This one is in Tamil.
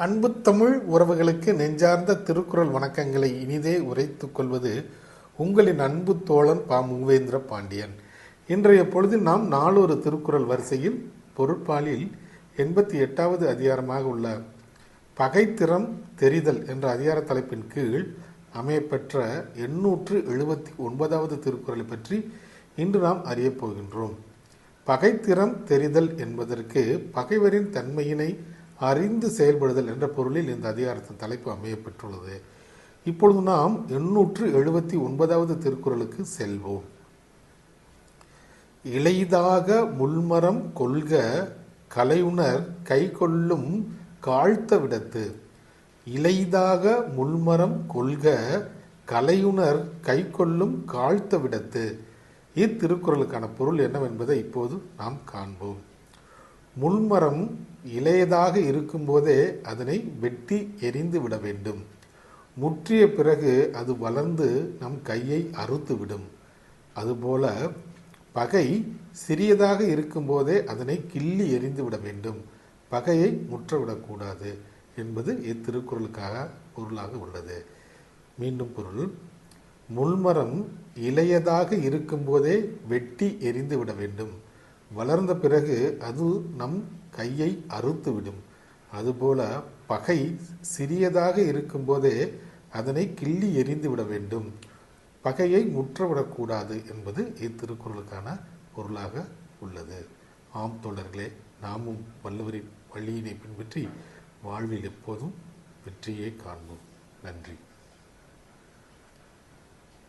அன்பு தமிழ் உறவுகளுக்கு நெஞ்சார்ந்த திருக்குறள் வணக்கங்களை இனிதே உரைத்துக் கொள்வது உங்களின் அன்பு தோழன் பா. மூவேந்திர பாண்டியன். இன்றைய பொழுதில் நாம் நாளொரு திருக்குறள் வரிசையில் பொருட்பாலில் 88வது அதிகாரமாக உள்ள பகைத்திறம் தெரிதல் என்ற அதிகார தலைப்பின் கீழ் அமையப்பெற்ற 879வது திருக்குறளை பற்றி இன்று நாம் அறியப் போகின்றோம். பகைத்திறம் தெரிதல் என்பதற்கு பகைவரின் தன்மையினை அறிந்து செயல்படுதல் என்ற பொருளில் இந்த அதிகாரத்தின் தலைப்பு அமையப்பெற்றுள்ளது. இப்பொழுது நாம் 879வது திருக்குறளுக்கு செல்வோம். இளைதாக முள்மரம் கொள்க கலையுணர் கைகொள்ளும் காழ்த்த விடத்து. இளைதாக முள்மரம் கொள்க கலையுணர் கைகொள்ளும் காழ்த்த விடத்து. இத்திருக்குறளுக்கான பொருள் என்னவென்பதை இப்போது நாம் காண்போம். முள்மரம் இளையதாக இருக்கும்போதே அதனை வெட்டி எரிந்து விட வேண்டும். முற்றிய பிறகு அது வளர்ந்து நம் கையை அறுத்துவிடும். அதுபோல பகை சிறியதாக இருக்கும்போதே அதனை கிள்ளி எரிந்து விட வேண்டும். பகையை முற்றவிடக்கூடாது என்பது இத்திருக்குறளுக்காக பொருளாக உள்ளது. மீண்டும் பொருள்: முள்மரம் இளையதாக இருக்கும்போதே வெட்டி எரிந்து விட வேண்டும். வளர்ந்த பிறகு அது நம் கையை அறுத்துவிடும். அதுபோல பகை சிறியதாக இருக்கும்போதே அதனை கிள்ளி எரிந்து விட வேண்டும். பகையை முற்றவிடக்கூடாது என்பது இத்திருக்குறளுக்கான பொருளாக உள்ளது. ஆம் தோழர்களே, நாமும் வள்ளுவரின் வழியினை பின்பற்றி வாழ்வில் எப்போதும் வெற்றியை காண்போம். நன்றி.